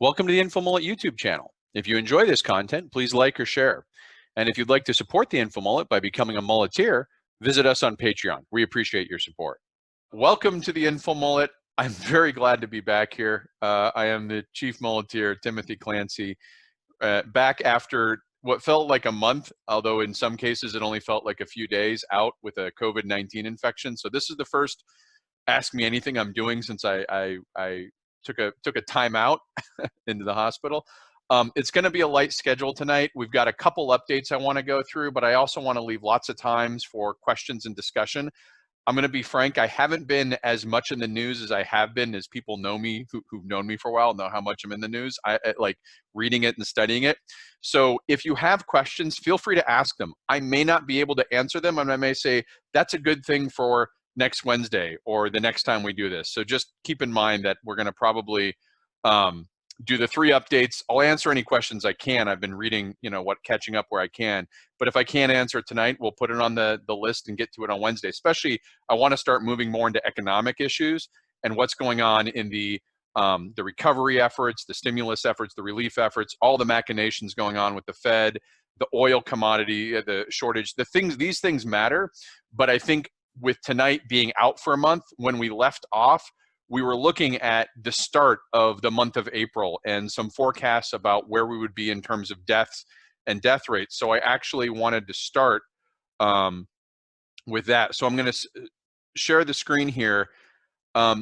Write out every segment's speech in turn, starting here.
Welcome to the InfoMullet YouTube channel. If you enjoy this content, please like or share. And if you'd like to support the InfoMullet by becoming a mulleteer, visit us on Patreon. We appreciate your support. Welcome to the InfoMullet. I'm very glad to be back here. I am the Chief Mulleteer, Timothy Clancy, back after what felt like a month, although in some cases it only felt like a few days out with a COVID-19 infection. So this is the first Ask Me Anything I'm doing since I took a time out into the hospital. It's going to be a light schedule tonight. We've got a couple updates I want to go through, but I also want to leave lots of times for questions and discussion. I'm going to be frank, I haven't been as much in the news as I have been, as people know me, who've known me for a while, know how much I'm in the news. I like reading it and studying it. So if you have questions, feel free to ask them. I may not be able to answer them, and I may say, that's a good thing for next Wednesday or the next time we do this. So just keep in mind that we're going to probably do the 3 updates. I'll answer any questions I can. I've been reading, catching up where I can. But if I can't answer it tonight, we'll put it on the list and get to it on Wednesday. Especially, I want to start moving more into economic issues and what's going on in the recovery efforts, the stimulus efforts, the relief efforts, all the machinations going on with the Fed, the oil commodity, the shortage, these things matter. But I think with tonight being out for a month, when we left off, we were looking at the start of the month of April and some forecasts about where we would be in terms of deaths and death rates. So I actually wanted to start with that. So I'm going to share the screen here.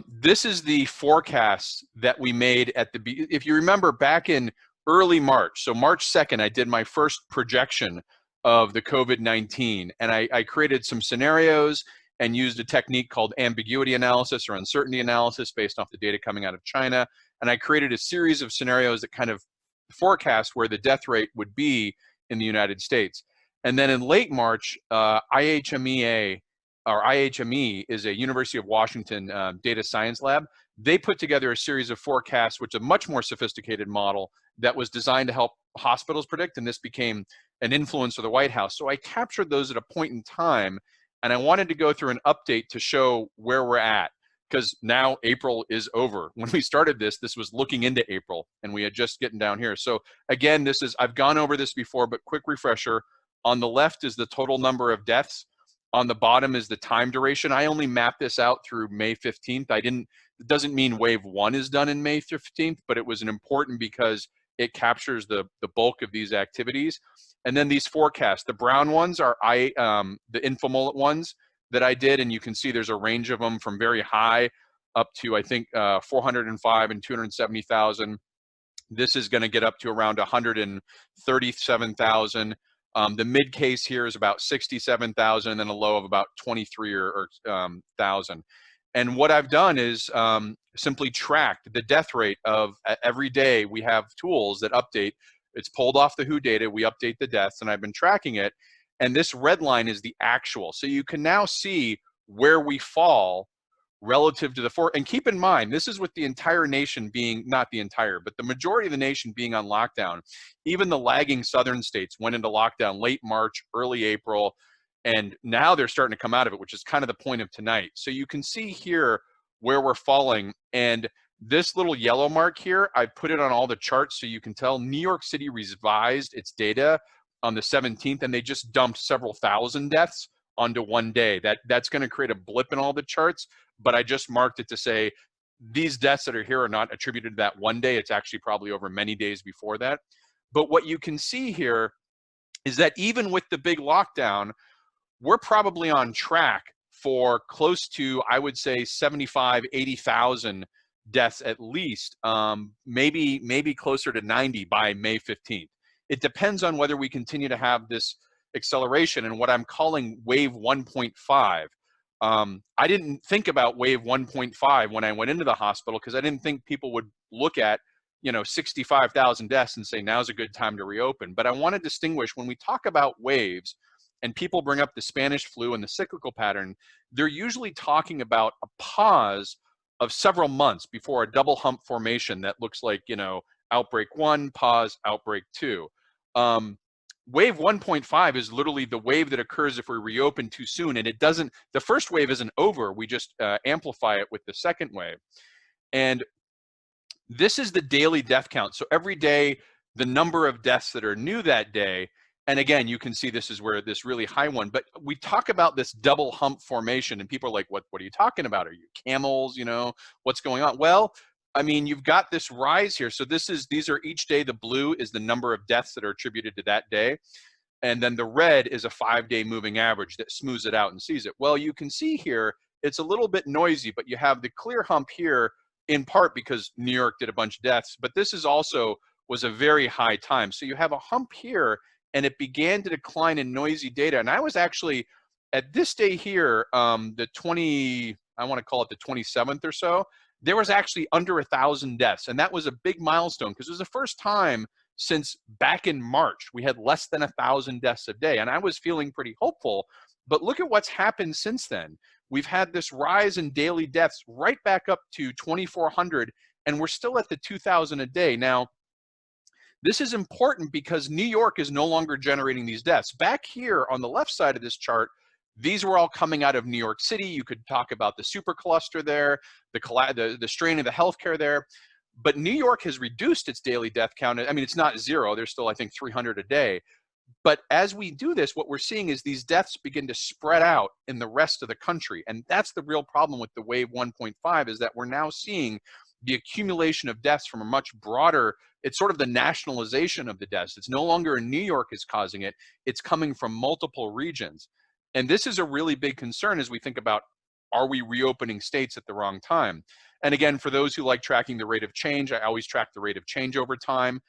This is the forecast that we made if you remember back in early March, so March 2nd, I did my first projection of the COVID-19, and I created some scenarios and used a technique called ambiguity analysis or uncertainty analysis based off the data coming out of China. And I created a series of scenarios that kind of forecast where the death rate would be in the United States. And then in late March, IHME is a University of Washington data science lab. They put together a series of forecasts, which is a much more sophisticated model that was designed to help hospitals predict, and this became an influence for the White House. So I captured those at a point in time, and I wanted to go through an update to show where we're at, because now April is over. When we started this was looking into April, and we had just getting down here. So again, I've gone over this before, but quick refresher. On the left is the total number of deaths. On the bottom is the time duration. I only mapped this out through May 15th. It doesn't mean wave 1 is done in May 15th, but it was important because it captures the bulk of these activities. And then these forecasts, the brown ones are the InfoMullet ones that I did, and you can see there's a range of them from very high up to, I think, 405 and 270,000. This is going to get up to around 137,000. The mid case here is about 67,000, and then a low of about 23,000. And what I've done is simply tracked the death rate of every day. We have tools that update. It's pulled off the WHO data. We update the deaths, and I've been tracking it. And this red line is the actual. So you can now see where we fall relative to and keep in mind, this is with the entire nation being, not the entire, but the majority of the nation being on lockdown. Even the lagging southern states went into lockdown late March, early April, and now they're starting to come out of it, which is kind of the point of tonight. So you can see here where we're falling, and this little yellow mark here, I put it on all the charts so you can tell New York City revised its data on the 17th, and they just dumped several thousand deaths onto one day. That's going to create a blip in all the charts, but I just marked it to say these deaths that are here are not attributed to that one day. It's actually probably over many days before that. But what you can see here is that even with the big lockdown, we're probably on track for close to, I would say, 75, 80,000 deaths at least, maybe closer to 90 by May 15th. It depends on whether we continue to have this acceleration and what I'm calling wave 1.5. I didn't think about wave 1.5 when I went into the hospital because I didn't think people would look at 65,000 deaths and say now's a good time to reopen. But I want to distinguish when we talk about waves and people bring up the Spanish flu and the cyclical pattern, they're usually talking about a pause of several months before a double hump formation that looks like, outbreak 1, pause, outbreak 2. Wave 1.5 is literally the wave that occurs if we reopen too soon, and the first wave isn't over, we just amplify it with the second wave. And This is the daily death count. So every day, the number of deaths that are new that day. And again, you can see this is where this really high one, but we talk about this double hump formation and people are like, what are you talking about? Are you camels? You know, what's going on? Well, I mean, you've got this rise here. So these are each day, the blue is the number of deaths that are attributed to that day. And then the red is a 5-day moving average that smooths it out and sees it. Well, you can see here, it's a little bit noisy, but you have the clear hump here in part because New York did a bunch of deaths, but this is also was a very high time. So you have a hump here and it began to decline in noisy data. And I was actually at this day here, the 20, I want to call it the 27th or so, there was actually under 1,000 deaths. And that was a big milestone because it was the first time since back in March, we had less than 1,000 deaths a day. And I was feeling pretty hopeful, but look at what's happened since then. We've had this rise in daily deaths right back up to 2,400, and we're still at the 2,000 a day. Now, this is important because New York is no longer generating these deaths. Back here on the left side of this chart, these were all coming out of New York City. You could talk about the supercluster there, the strain of the healthcare there. But New York has reduced its daily death count. I mean, it's not zero. There's still, I think, 300 a day. But as we do this, what we're seeing is these deaths begin to spread out in the rest of the country. And that's the real problem with the wave 1.5 is that we're now seeing the accumulation of deaths from a much broader, it's sort of the nationalization of the deaths. It's no longer in New York is causing it. It's coming from multiple regions. And this is a really big concern as we think about, are we reopening states at the wrong time? And again, for those who like tracking the rate of change, I always track the rate of change over time.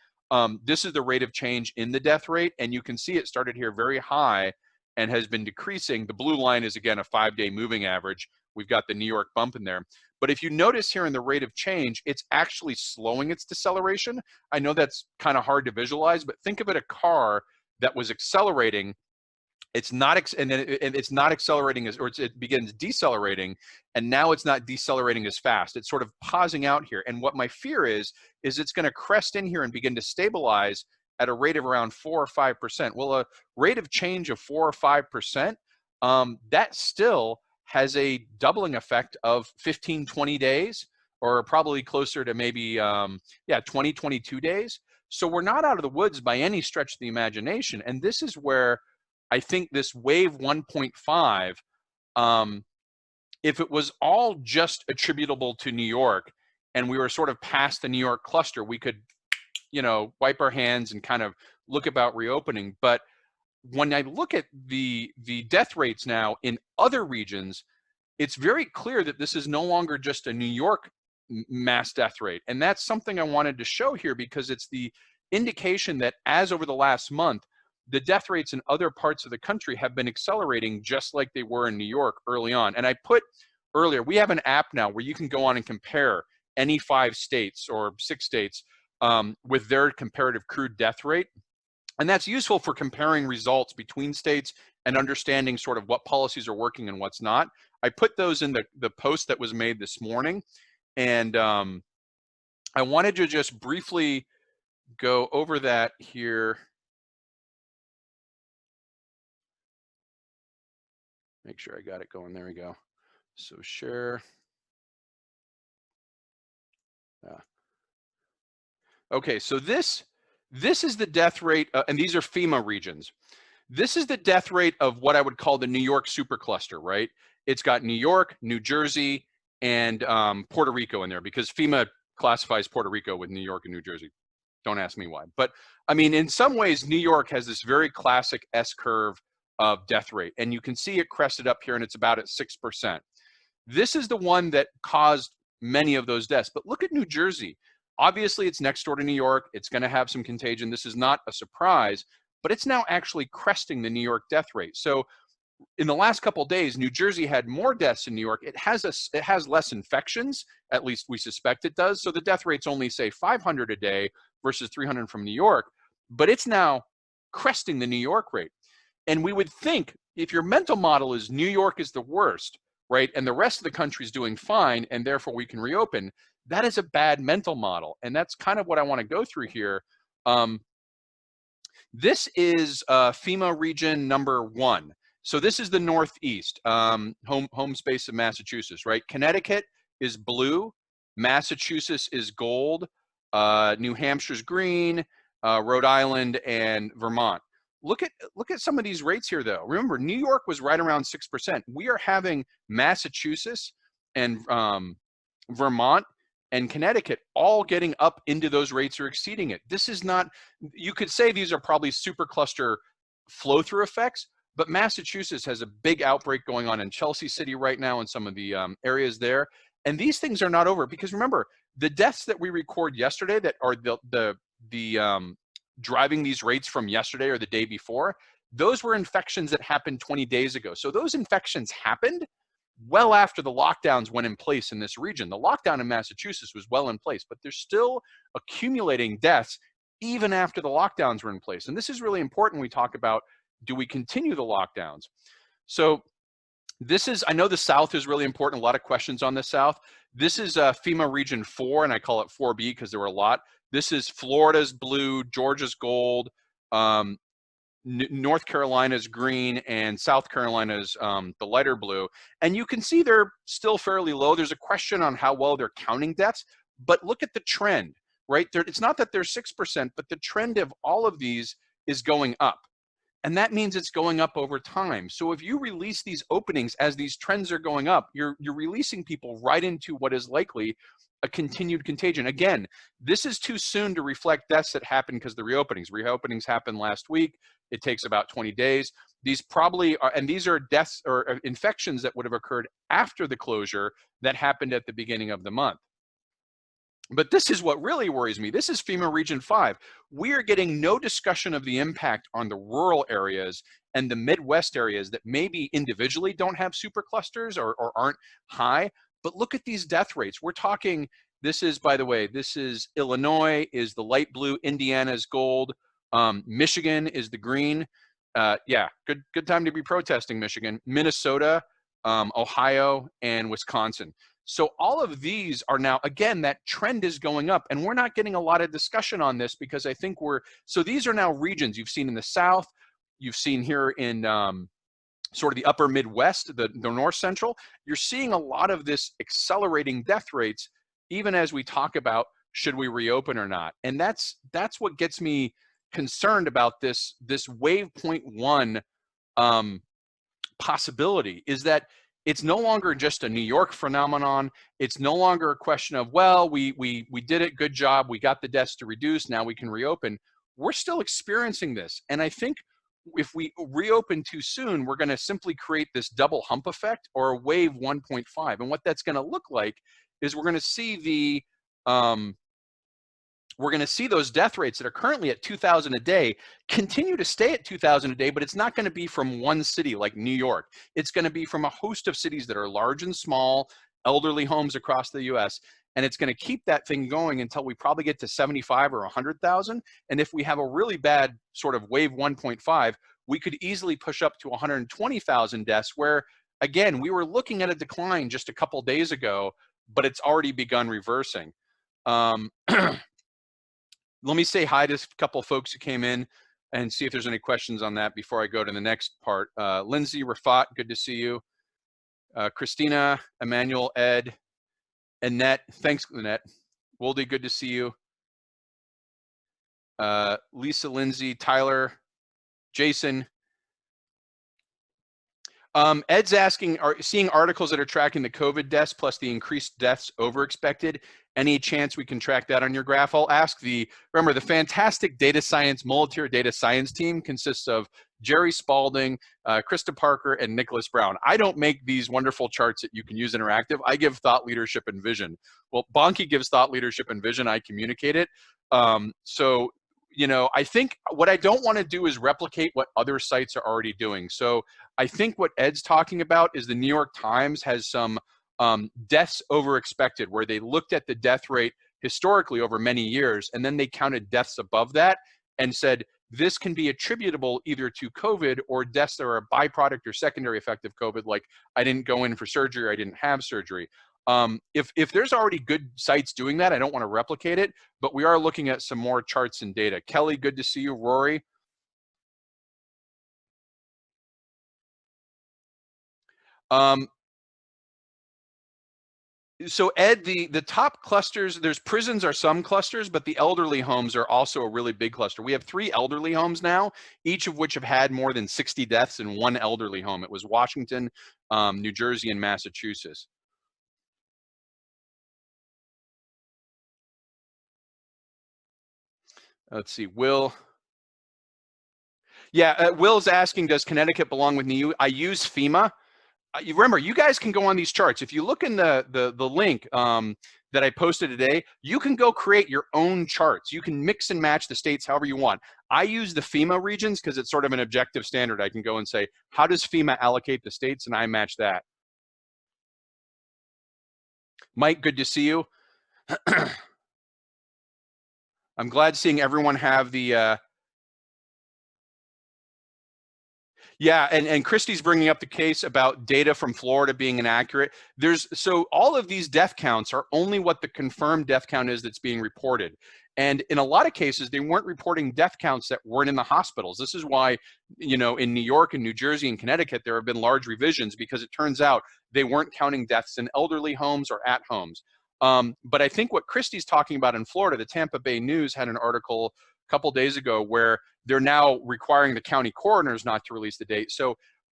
This is the rate of change in the death rate, and you can see it started here very high and has been decreasing. The blue line is, again, a 5-day moving average. We've got the New York bump in there. But if you notice here in the rate of change, it's actually slowing its deceleration. I know that's kind of hard to visualize, but think of it a car that was accelerating. It's not, it's not accelerating as, or it begins decelerating, and now it's not decelerating as fast. It's sort of pausing out here. And what my fear is it's going to crest in here and begin to stabilize at a rate of around 4 or 5%. Well, a rate of change of 4 or 5%, that still has a doubling effect of 15, 20 days, or probably closer to maybe, 20, 22 days. So we're not out of the woods by any stretch of the imagination. And this is where I think this wave 1.5, if it was all just attributable to New York and we were sort of past the New York cluster, we could, wipe our hands and kind of look about reopening. But when I look at the death rates now in other regions, it's very clear that this is no longer just a New York mass death rate. And that's something I wanted to show here because it's the indication that as over the last month, the death rates in other parts of the country have been accelerating just like they were in New York early on. And I put earlier, we have an app now where you can go on and compare any 5 states or 6 states with their comparative crude death rate. And that's useful for comparing results between states and understanding sort of what policies are working and what's not. I put those in the post that was made this morning. And I wanted to just briefly go over that here. Make sure I got it going. There we go. So share. Okay, so this is the death rate, and these are FEMA regions. This is the death rate of what I would call the New York supercluster, right? It's got New York, New Jersey, and Puerto Rico in there because FEMA classifies Puerto Rico with New York and New Jersey. Don't ask me why. But I mean, in some ways, New York has this very classic S-curve of death rate. And you can see it crested up here and it's about at 6%. This is the one that caused many of those deaths. But look at New Jersey. Obviously, it's next door to New York. It's going to have some contagion. This is not a surprise, but it's now actually cresting the New York death rate. So in the last couple of days, New Jersey had more deaths in New York. It has less infections, at least we suspect it does. So the death rate's only, say, 500 a day versus 300 from New York, but it's now cresting the New York rate. And we would think if your mental model is New York is the worst, right, and the rest of the country is doing fine, and therefore we can reopen, that is a bad mental model. And that's kind of what I want to go through here. This is FEMA region number 1. So this is the Northeast, home space of Massachusetts, right? Connecticut is blue, Massachusetts is gold, New Hampshire's green, Rhode Island and Vermont. Look at some of these rates here, though. Remember, New York was right around 6%. We are having Massachusetts and Vermont and Connecticut all getting up into those rates or exceeding it. This is not, you could say these are probably super cluster flow through effects, but Massachusetts has a big outbreak going on in Chelsea City right now and some of the areas there. And these things are not over, because remember, the deaths that we record yesterday that are the driving these rates from yesterday or the day before, those were infections that happened 20 days ago. So those infections happened well after the lockdowns went in place in this region. The lockdown in Massachusetts was well in place, but there's still accumulating deaths even after the lockdowns were in place. And this is really important when we talk about, do we continue the lockdowns? So this is, I know the South is really important, a lot of questions on the South. This is FEMA Region 4, and I call it 4B because there were a lot. This is Florida's blue, Georgia's gold, North Carolina's green, and South Carolina's the lighter blue. And you can see they're still fairly low. There's a question on how well they're counting deaths, but look at the trend, right? It's not that they're 6%, but the trend of all of these is going up. And that means it's going up over time. So if you release these openings as these trends are going up, you're releasing people right into what is likely a continued contagion. Again, this is too soon to reflect deaths that happened because the reopenings. Reopenings happened last week. It takes about 20 days. These probably are, and these are deaths or infections that would have occurred after the closure that happened at the beginning of the month. But this is what really worries me. This is FEMA Region 5. We are getting no discussion of the impact on the rural areas and the Midwest areas that maybe individually don't have super clusters or aren't high. But look at these death rates. We're talking, this is, by the way, this is Illinois is the light blue, Indiana is gold, Michigan is the green. Yeah, good time to be protesting, Michigan. Minnesota, Ohio, and Wisconsin. So all of these are now, again, that trend is going up, and we're not getting a lot of discussion on this because I think so these are now regions you've seen in the South, you've seen here in sort of the upper Midwest, the North Central. You're seeing a lot of this accelerating death rates, even as we talk about should we reopen or not. And that's what gets me concerned about this wave point one possibility, is that it's no longer just a New York phenomenon. It's no longer a question of, well, we did it, good job, we got the deaths to reduce, now we can reopen. We're still experiencing this. And I think if we reopen too soon, we're going to simply create this double hump effect or a wave 1.5. And what that's going to look like is we're going to see those death rates that are currently at 2,000 a day continue to stay at 2,000 a day, but it's not going to be from one city like New York. It's going to be from a host of cities that are large and small, elderly homes across the US. And it's going to keep that thing going until we probably get to 75 or 100,000. And if we have a really bad sort of wave 1.5, we could easily push up to 120,000 deaths, where, again, we were looking at a decline just a couple days ago, but it's already begun reversing. Let me say hi to a couple of folks who came in and see if there's any questions on that before I go to the next part. Lindsay, Rafat, good to see you. Christina, Emmanuel, Ed, Annette, thanks, Annette. Woldy, good to see you. Lisa, Lindsay, Tyler, Jason. Ed's asking, seeing articles that are tracking the COVID deaths plus the increased deaths over expected. Any chance we can track that on your graph? I'll ask remember, the fantastic data science, Multier data science team consists of Jerry Spalding, Krista Parker, and Nicholas Brown. I don't make these wonderful charts that you can use interactive. I give thought, leadership, and vision. Well, Bonke gives thought, leadership, and vision. I communicate it. So, I think what I don't want to do is replicate what other sites are already doing. So I think what Ed's talking about is the New York Times has some deaths over expected, where they looked at the death rate historically over many years, and then they counted deaths above that and said, this can be attributable either to COVID or deaths that are a byproduct or secondary effect of COVID, like I didn't go in for surgery or I didn't have surgery. If there's already good sites doing that, I don't want to replicate it, but we are looking at some more charts and data. Kelly, good to see you. Rory. So Ed, the top clusters, there's prisons are some clusters, but the elderly homes are also a really big cluster. We have 3 elderly homes now, each of which have had more than 60 deaths in one elderly home. It was Washington, New Jersey, and Massachusetts. Let's see, Will. Yeah, Will's asking, does Connecticut belong with New? I use FEMA. You remember, you guys can go on these charts. If you look in the link that I posted today, you can go create your own charts. You can mix and match the states however you want. I use the FEMA regions because it's sort of an objective standard. I can go and say, how does FEMA allocate the states? And I match that. Mike, good to see you. I'm glad seeing everyone have the yeah, and Christy's bringing up the case about data from Florida being inaccurate. So all of these death counts are only what the confirmed death count is that's being reported. And in a lot of cases, they weren't reporting death counts that weren't in the hospitals. This is why, in New York and New Jersey and Connecticut, there have been large revisions because it turns out they weren't counting deaths in elderly homes or at homes. But I think what Christy's talking about in Florida, the Tampa Bay News had an article a couple days ago where they're now requiring the county coroners not to release the date. So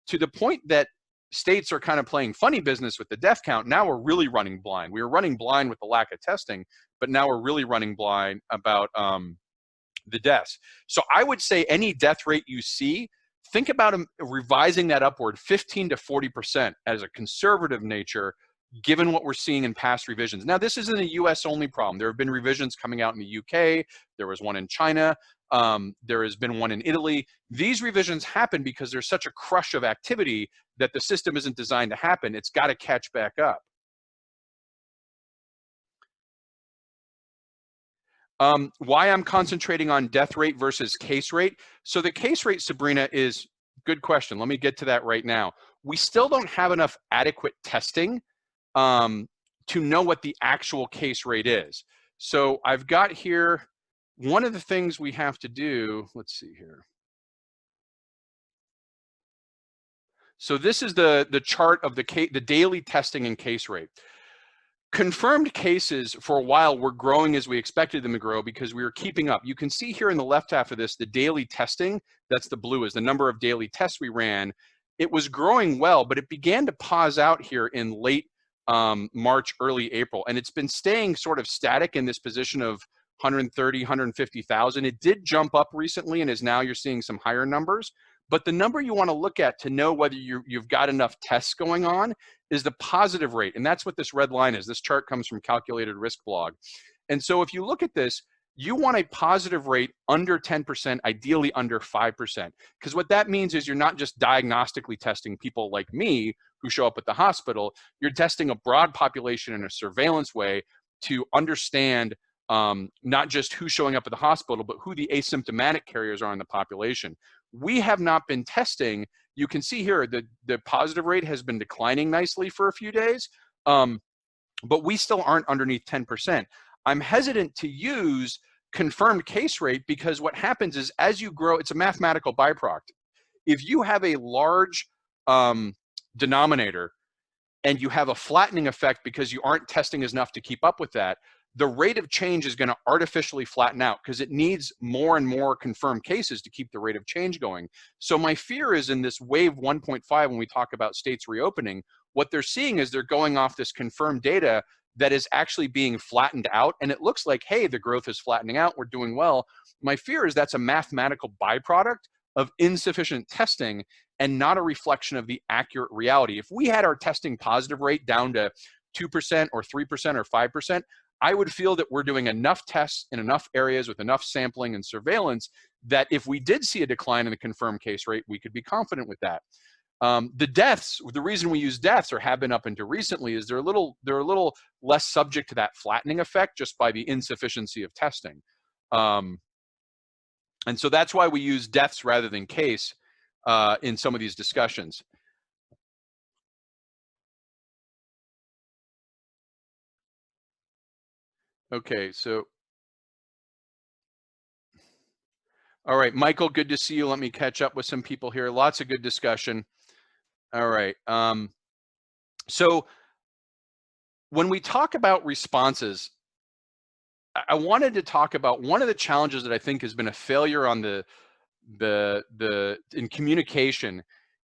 to the point that states are kind of playing funny business with the death count, now we're really running blind. We were running blind with the lack of testing, but now we're really running blind about the deaths. So I would say any death rate you see, think about revising that upward 15 to 40% as a conservative nature, given what we're seeing in past revisions. Now, this isn't a US only problem. There have been revisions coming out in the UK. There was one in China. There has been one in Italy. These revisions happen because there's such a crush of activity that the system isn't designed to happen. It's got to catch back up. Why I'm concentrating on death rate versus case rate. So the case rate, Sabrina, is good question. Let me get to that right now. We still don't have enough adequate testing to know what the actual case rate is. So I've got here, one of the things we have to do, let's see here. So this is the chart of the daily testing and case rate. Confirmed cases for a while were growing as we expected them to grow because we were keeping up. You can see here in the left half of this, the daily testing, that's the blue, is the number of daily tests we ran. It was growing well, but it began to pause out here in late March, early April, and it's been staying sort of static in this position of 130, 150,000. It did jump up recently and is now you're seeing some higher numbers. But the number you want to look at to know whether you've got enough tests going on is the positive rate. And that's what this red line is. This chart comes from Calculated Risk Blog. And so if you look at this, you want a positive rate under 10%, ideally under 5%. Because what that means is you're not just diagnostically testing people like me who show up at the hospital, you're testing a broad population in a surveillance way to understand not just who's showing up at the hospital, but who the asymptomatic carriers are in the population. We have not been testing. You can see here the positive rate has been declining nicely for a few days, but we still aren't underneath 10%. I'm hesitant to use confirmed case rate because what happens is as you grow, it's a mathematical byproduct. If you have a large denominator and you have a flattening effect because you aren't testing enough to keep up with that, the rate of change is going to artificially flatten out because it needs more and more confirmed cases to keep the rate of change going. So my fear is in this wave 1.5, when we talk about states reopening, what they're seeing is they're going off this confirmed data that is actually being flattened out. And it looks like, hey, the growth is flattening out. We're doing well. My fear is that's a mathematical byproduct of insufficient testing and not a reflection of the accurate reality. If we had our testing positive rate down to 2% or 3% or 5%, I would feel that we're doing enough tests in enough areas with enough sampling and surveillance that if we did see a decline in the confirmed case rate, we could be confident with that. The deaths, the reason we use deaths or have been up until recently is they're a little less subject to that flattening effect just by the insufficiency of testing. And so that's why we use deaths rather than case in some of these discussions. Okay, so, all right, Michael, good to see you. Let me catch up with some people here. Lots of good discussion. All right. So When we talk about responses, I wanted to talk about one of the challenges that I think has been a failure on the in communication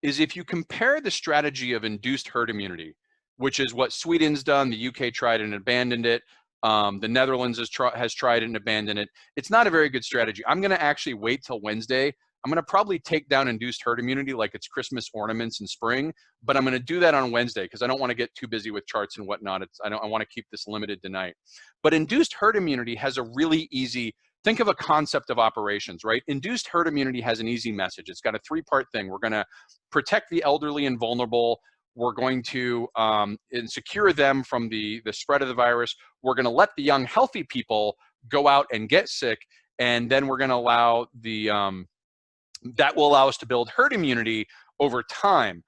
is if you compare the strategy of induced herd immunity, which is what Sweden's done, the UK tried and abandoned it, the Netherlands has tried and abandoned it. It's not a very good strategy. I'm going to actually wait till Wednesday. I'm going to probably take down induced herd immunity like it's Christmas ornaments in spring, but I'm going to do that on Wednesday because I don't want to get too busy with charts and whatnot. I want to keep this limited tonight. But induced herd immunity has a really easy, think of a concept of operations, right? Induced herd immunity has an easy message. It's got a three-part thing. We're going to protect the elderly and vulnerable. We're going to secure them from the spread of the virus. We're going to let the young, healthy people go out and get sick, and then we're going to allow that will allow us to build herd immunity over time.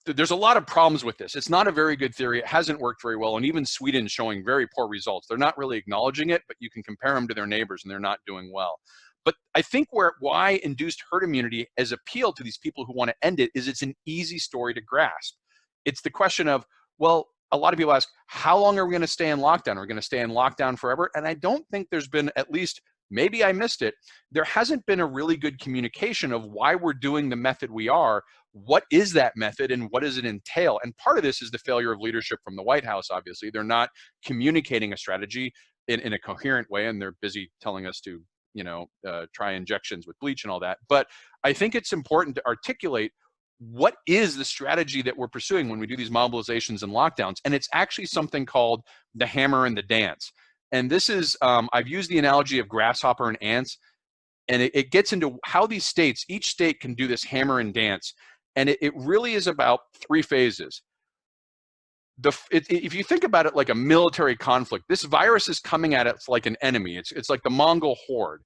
There's a lot of problems with this. It's not a very good theory. It hasn't worked very well, and even Sweden's showing very poor results. They're not really acknowledging it, but you can compare them to their neighbors, and they're not doing well. But I think why induced herd immunity has appealed to these people who want to end it is it's an easy story to grasp. It's the question of, well, a lot of people ask, how long are we going to stay in lockdown? Are we going to stay in lockdown forever? And I don't think there's been, at least maybe I missed it, there hasn't been a really good communication of why we're doing the method we are. What is that method and what does it entail? And part of this is the failure of leadership from the White House, obviously. They're not communicating a strategy in a coherent way, and they're busy telling us to, try injections with bleach and all that. But I think it's important to articulate what is the strategy that we're pursuing when we do these mobilizations and lockdowns. And it's actually something called the hammer and the dance. And this is, I've used the analogy of grasshopper and ants, and it gets into how these states, each state can do this hammer and dance. And it really is about three phases. If you think about it like a military conflict, this virus is coming at us like an enemy. It's like the Mongol horde.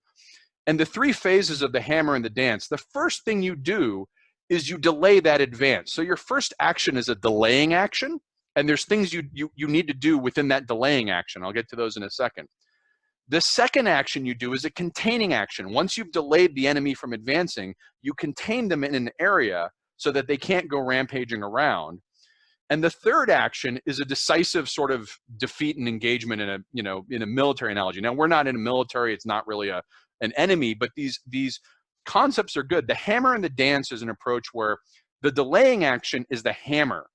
And the three phases of the hammer and the dance, the first thing you do is you delay that advance. So your first action is a delaying action, and there's things you need to do within that delaying action. I'll get to those in a second. The second action you do is a containing action. Once you've delayed the enemy from advancing, you contain them in an area so that they can't go rampaging around. And the third action is a decisive sort of defeat and engagement in a military analogy. Now, we're not in a military, it's not really an enemy, but these concepts are good. The hammer and the dance is an approach where the delaying action is the hammer.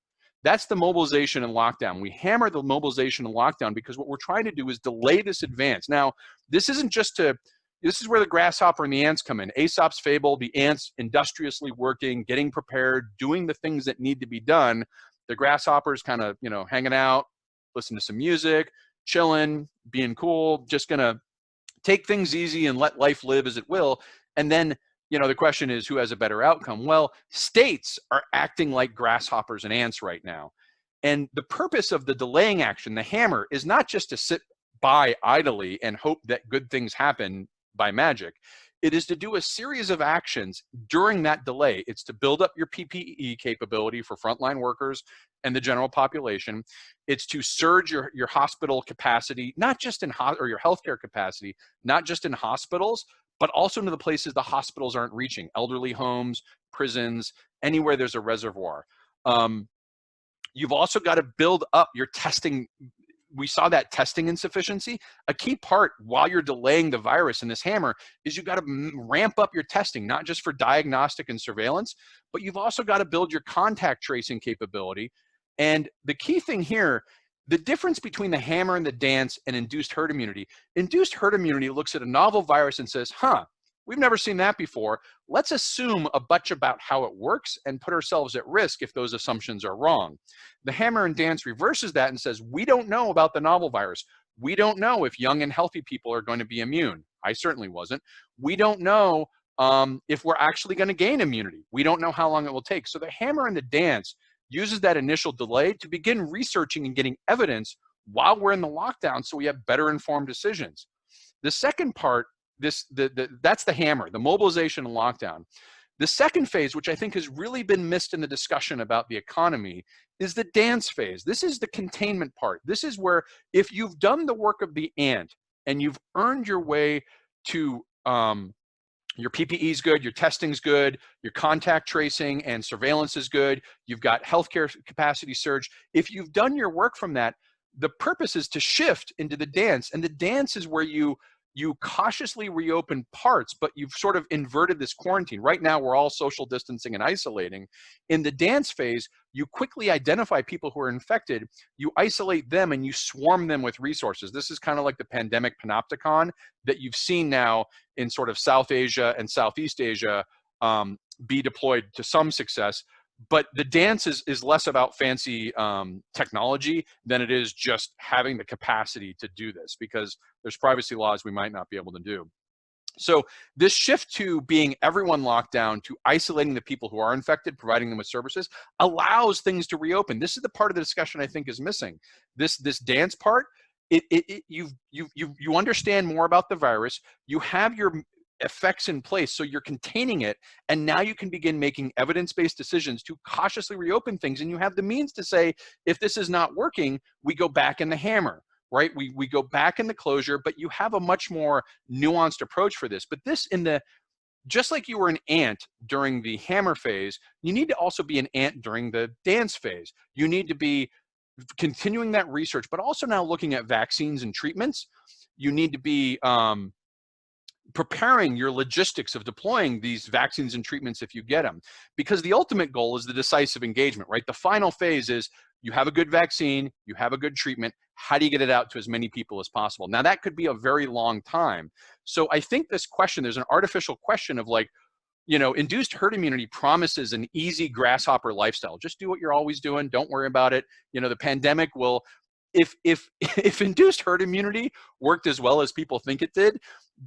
That's the mobilization and lockdown. We hammer the mobilization and lockdown because what we're trying to do is delay this advance. Now, this isn't just this is where the grasshopper and the ants come in. Aesop's fable, the ants industriously working, getting prepared, doing the things that need to be done. The grasshoppers kind of, hanging out, listening to some music, chilling, being cool, just gonna take things easy and let life live as it will. And then, the question is, who has a better outcome? Well, states are acting like grasshoppers and ants right now. And the purpose of the delaying action, the hammer, is not just to sit by idly and hope that good things happen by magic. It is to do a series of actions during that delay. It's to build up your PPE capability for frontline workers and the general population. It's to surge your hospital capacity, not just or your healthcare capacity, not just in hospitals, but also into the places the hospitals aren't reaching, elderly homes, prisons, anywhere there's a reservoir. You've also got to build up your testing. We saw that testing insufficiency. A key part while you're delaying the virus in this hammer is you've got to ramp up your testing, not just for diagnostic and surveillance, but you've also got to build your contact tracing capability. And the key thing here, the difference between the hammer and the dance and induced herd immunity looks at a novel virus and says, we've never seen that before. Let's assume a bunch about how it works and put ourselves at risk if those assumptions are wrong. The hammer and dance reverses that and says, we don't know about the novel virus. We don't know if young and healthy people are going to be immune. I certainly wasn't. We don't know if we're actually going to gain immunity. We don't know how long it will take. So the hammer and the dance uses that initial delay to begin researching and getting evidence while we're in the lockdown so we have better informed decisions. The second part, that's the hammer, the mobilization and lockdown. The second phase, which I think has really been missed in the discussion about the economy, is the dance phase. This is the containment part. This is where if you've done the work of the ant and you've earned your way to Your PPE is good, your testing's good, your contact tracing and surveillance is good, you've got healthcare capacity surge. If you've done your work from that, the purpose is to shift into the dance. And the dance is where you cautiously reopen parts, but you've sort of inverted this quarantine. Right now, we're all social distancing and isolating. In the dance phase, you quickly identify people who are infected, you isolate them, and you swarm them with resources. This is kind of like the pandemic panopticon that you've seen now in sort of South Asia and Southeast Asia be deployed to some success. But the dance is less about fancy technology than it is just having the capacity to do this, because there's privacy laws we might not be able to do. So this shift to being everyone locked down, to isolating the people who are infected, providing them with services, allows things to reopen. This is the part of the discussion I think is missing. This dance part, you understand more about the virus, you have your effects in place, so you're containing it, and now you can begin making evidence-based decisions to cautiously reopen things, and you have the means to say, if this is not working, we go back in the hammer, right? We go back in the closure, but you have a much more nuanced approach for this. But this, just like you were an ant during the hammer phase, you need to also be an ant during the dance phase. You need to be continuing that research, but also now looking at vaccines and treatments. You need to be preparing your logistics of deploying these vaccines and treatments if you get them, because the ultimate goal is the decisive engagement, right? The final phase is you have a good vaccine, you have a good treatment, how do you get it out to as many people as possible? Now that could be a very long time. So I think this question, there's an artificial question of like, induced herd immunity promises an easy grasshopper lifestyle. Just do what you're always doing, don't worry about it. The pandemic will, if induced herd immunity worked as well as people think it did,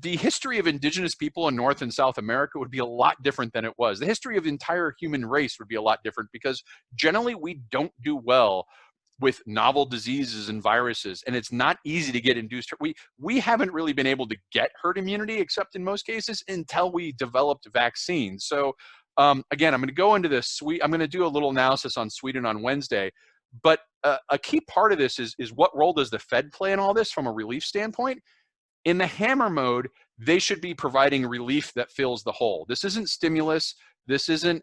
the history of indigenous people in North and South America would be a lot different than it was. The history of the entire human race would be a lot different, because generally we don't do well with novel diseases and viruses, and it's not easy to get induced. We haven't really been able to get herd immunity, except in most cases, until we developed vaccines. So again, I'm going to go into this. I'm going to do a little analysis on Sweden on Wednesday. But a key part of this is what role does the Fed play in all this from a relief standpoint? In the hammer mode, they should be providing relief that fills the hole. This isn't stimulus. This isn't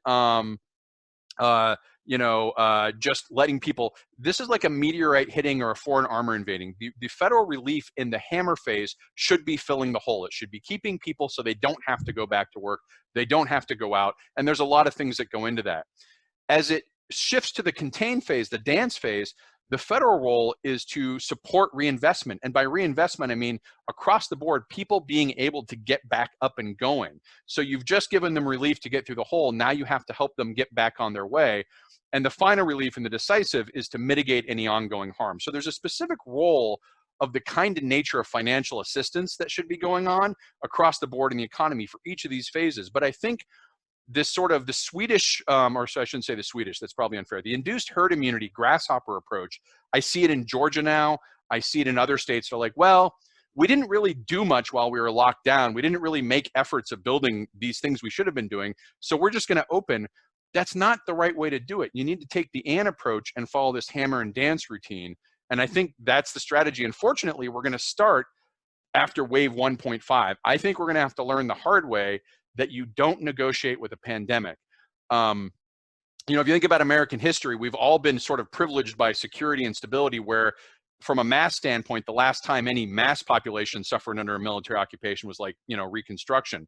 just letting people. This is like a meteorite hitting or a foreign armor invading. The federal relief in the hammer phase should be filling the hole. It should be keeping people so they don't have to go back to work. They don't have to go out. And there's a lot of things that go into that. As it shifts to the contain phase, the dance phase, the federal role is to support reinvestment. And by reinvestment, I mean across the board, people being able to get back up and going. So you've just given them relief to get through the hole. Now you have to help them get back on their way. And the final relief in the decisive is to mitigate any ongoing harm. So there's a specific role of the kind and nature of financial assistance that should be going on across the board in the economy for each of these phases. But I think this sort of the Swedish, or so I shouldn't say the Swedish, that's probably unfair. The induced herd immunity grasshopper approach, I see it in Georgia now. I see it in other states. They're like, well, we didn't really do much while we were locked down. We didn't really make efforts of building these things we should have been doing. So we're just going to open. That's not the right way to do it. You need to take the ant approach and follow this hammer and dance routine. And I think that's the strategy. Unfortunately, we're going to start after wave 1.5. I think we're going to have to learn the hard way that you don't negotiate with a pandemic. If you think about American history, we've all been sort of privileged by security and stability, where from a mass standpoint, the last time any mass population suffered under a military occupation was like, Reconstruction.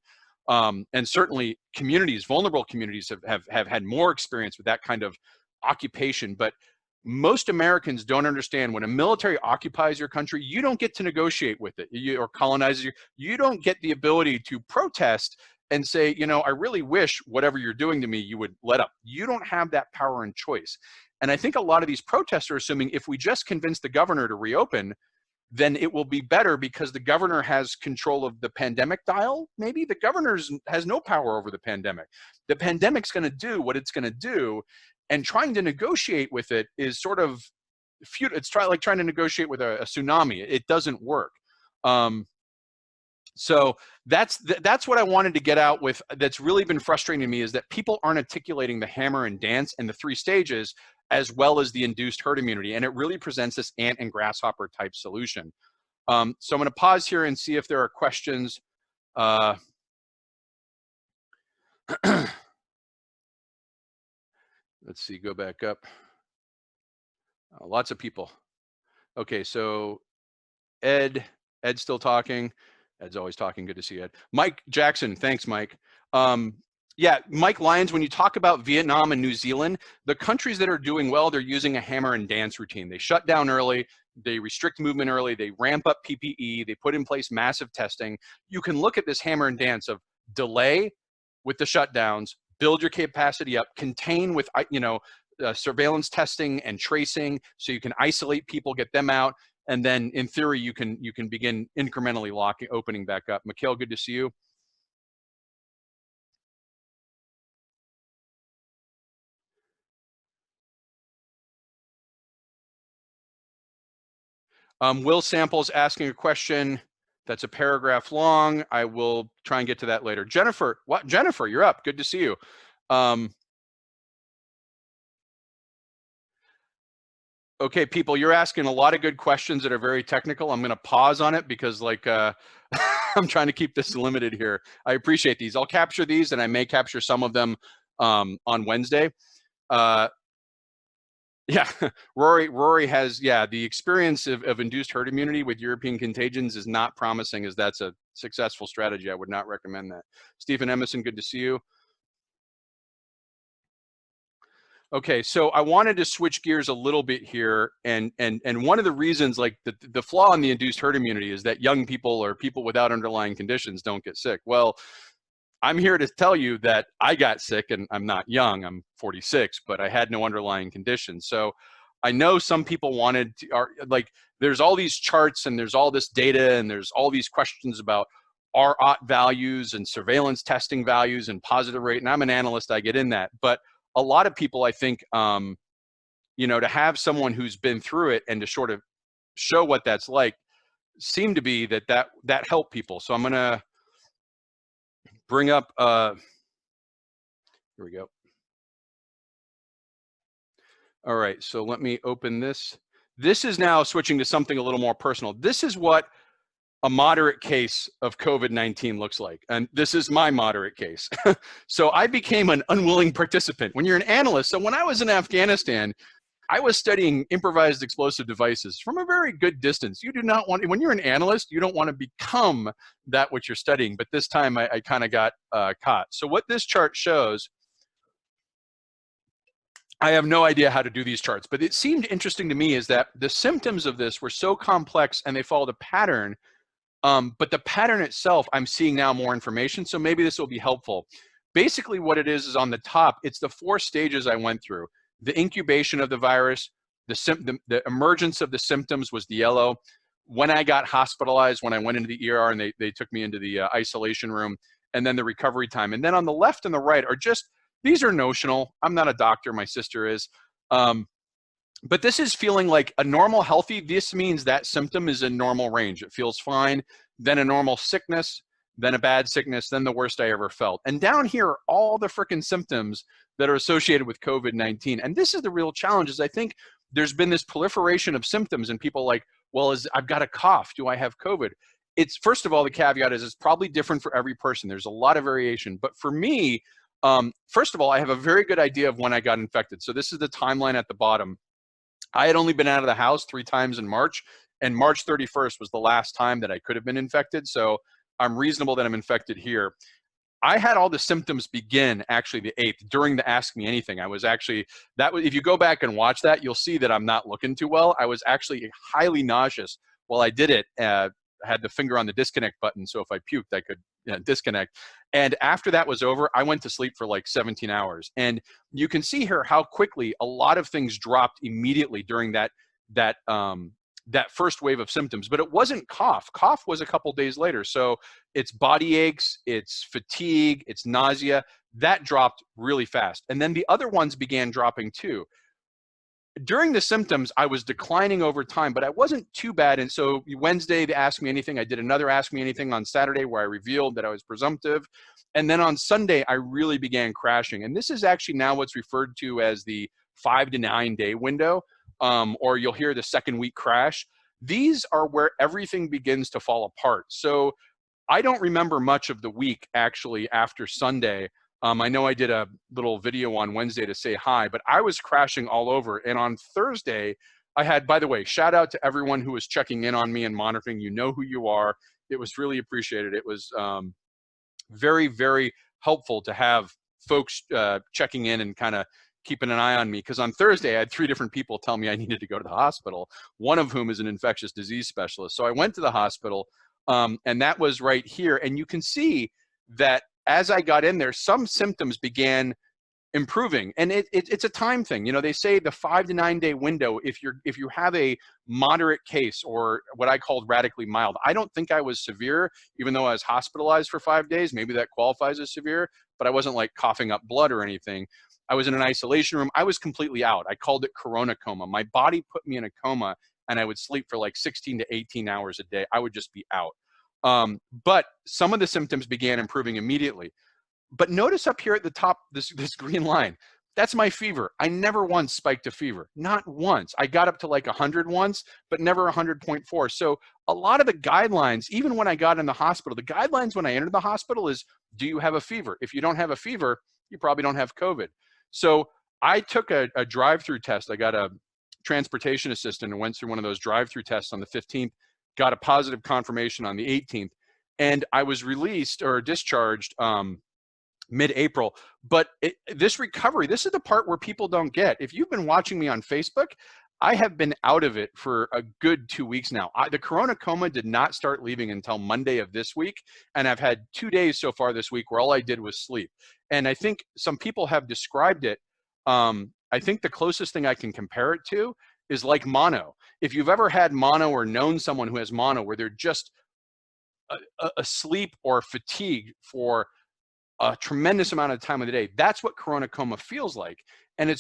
And certainly communities, vulnerable communities have had more experience with that kind of occupation. But most Americans don't understand, when a military occupies your country, you don't get to negotiate with it, or colonizes you. You don't get the ability to protest and say, I really wish whatever you're doing to me, you would let up. You don't have that power and choice. And I think a lot of these protests are assuming if we just convince the governor to reopen, then it will be better because the governor has control of the pandemic dial. Maybe the governor has no power over the pandemic. The pandemic's going to do what it's going to do, and trying to negotiate with it is sort of futile. It's like trying to negotiate with a tsunami. It doesn't work. So that's what I wanted to get out with. That's really been frustrating to me, is that people aren't articulating the hammer and dance and the 3 stages as well as the induced herd immunity. And it really presents this ant and grasshopper type solution. So I'm going to pause here and see if there are questions. Let's see, go back up. Lots of people. Okay, so Ed's still talking. Ed's always talking. Good to see Ed. Mike Jackson, thanks, Mike. Yeah, Mike Lyons, when you talk about Vietnam and New Zealand, the countries that are doing well, they're using a hammer and dance routine. They shut down early, they restrict movement early, they ramp up PPE, they put in place massive testing. You can look at this hammer and dance of delay with the shutdowns, build your capacity up, contain with, surveillance testing and tracing, so you can isolate people, get them out, and then in theory you can begin incrementally opening back up. Mikhail, good to see you. Will Samples asking a question that's a paragraph long. I will try and get to that later. Jennifer, what? Jennifer, you're up. Good to see you. Okay, people, you're asking a lot of good questions that are very technical. I'm going to pause on it because, I'm trying to keep this limited here. I appreciate these. I'll capture these, and I may capture some of them on Wednesday. Yeah, Rory has, the experience of induced herd immunity with European contagions is not promising, as that's a successful strategy. I would not recommend that. Stephen Emerson, good to see you. Okay, so I wanted to switch gears a little bit here, and one of the reasons, like the flaw in the induced herd immunity is that young people or people without underlying conditions don't get sick. Well, I'm here to tell you that I got sick, and I'm not young, I'm 46, but I had no underlying conditions. So I know some people wanted to, there's all these charts and there's all this data and there's all these questions about R-OT values and surveillance testing values and positive rate. And I'm an analyst, I get in that. But a lot of people, I think, to have someone who's been through it and to sort of show what that's like, seem to be that helped people. So I'm going to bring up, here we go. All right, so let me open this. This is now switching to something a little more personal. This is what a moderate case of COVID-19 looks like. And this is my moderate case. So I became an unwilling participant. When you're an analyst, so when I was in Afghanistan, I was studying improvised explosive devices from a very good distance. You do not want, when you're an analyst, you don't want to become that what you're studying. But this time I kind of got caught. So what this chart shows, I have no idea how to do these charts, but it seemed interesting to me is that the symptoms of this were so complex and they followed a pattern. But the pattern itself, I'm seeing now more information, so maybe this will be helpful. Basically what it is on the top, it's the 4 stages I went through. The incubation of the virus, the emergence of the symptoms was the yellow. When I got hospitalized, when I went into the ER and they took me into the isolation room, and then the recovery time. And then on the left and the right are just, these are notional. I'm not a doctor, my sister is. But this is feeling like a normal healthy. This means that symptom is in normal range. It feels fine. Then a normal sickness, then a bad sickness, then the worst I ever felt. And down here are all the freaking symptoms that are associated with COVID-19. And this is the real challenge, is I think there's been this proliferation of symptoms and people like, well, I've got a cough. Do I have COVID? It's, first of all, the caveat is it's probably different for every person. There's a lot of variation. But for me, first of all, I have a very good idea of when I got infected. So this is the timeline at the bottom. I had only been out of the house 3 times in March, and March 31st was the last time that I could have been infected. So I'm reasonable that I'm infected here. I had all the symptoms begin actually the 8th during the Ask Me Anything. I was actually, if you go back and watch that, you'll see that I'm not looking too well. I was actually highly nauseous while I did it. I had the finger on the disconnect button, so if I puked, I could disconnect. And after that was over, I went to sleep for like 17 hours. And you can see here how quickly a lot of things dropped immediately during that first wave of symptoms. But it wasn't cough. Cough was a couple days later. So it's body aches, it's fatigue, it's nausea. That dropped really fast. And then the other ones began dropping too. During the symptoms, I was declining over time, but I wasn't too bad. And so Wednesday, they asked me anything. I did another Ask Me Anything on Saturday where I revealed that I was presumptive. And then on Sunday, I really began crashing. And this is actually now what's referred to as the 5 to 9 day window, or you'll hear the second week crash. These are where everything begins to fall apart. So I don't remember much of the week actually after Sunday. I know I did a little video on Wednesday to say hi, but I was crashing all over. And on Thursday, I had, by the way, shout out to everyone who was checking in on me and monitoring. You know who you are. It was really appreciated. It was very, very helpful to have folks checking in and kind of keeping an eye on me, because on Thursday I had 3 different people tell me I needed to go to the hospital, one of whom is an infectious disease specialist. So I went to the hospital, and that was right here. And you can see that as I got in there, some symptoms began improving, and it's a time thing. You know, they say the 5 to 9 day window, if you have a moderate case, or what I called radically mild. I don't think I was severe, even though I was hospitalized for 5 days. Maybe that qualifies as severe, but I wasn't like coughing up blood or anything. I was in an isolation room. I was completely out. I called it corona coma. My body put me in a coma, and I would sleep for like 16 to 18 hours a day. I would just be out. But some of the symptoms began improving immediately. But notice up here at the top, this green line, that's my fever. I never once spiked a fever, not once. I got up to like 100 once, but never 100.4. So a lot of the guidelines, even when I got in the hospital, the guidelines when I entered the hospital is, do you have a fever? If you don't have a fever, you probably don't have COVID. So I took a drive-through test. I got a transportation assistant and went through one of those drive-through tests on the 15th, got a positive confirmation on the 18th, and I was released or discharged mid-April. But this recovery, this is the part where people don't get. If you've been watching me on Facebook, I have been out of it for a good 2 weeks now. The corona coma did not start leaving until Monday of this week, and I've had 2 days so far this week where all I did was sleep. And I think some people have described it. I think the closest thing I can compare it to is like mono. If you've ever had mono or known someone who has mono, where they're just asleep or fatigued for a tremendous amount of time of the day, that's what corona coma feels like. And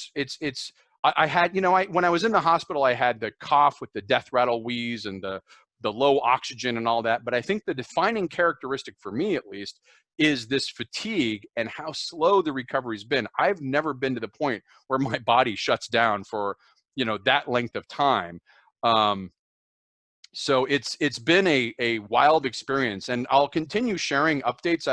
I had, you know, when I was in the hospital, I had the cough with the death rattle wheeze and the low oxygen and all that. But I think the defining characteristic for me, at least, is this fatigue and how slow the recovery's been. I've never been to the point where my body shuts down for, you know, that length of time. So it's been a wild experience, and I'll continue sharing updates.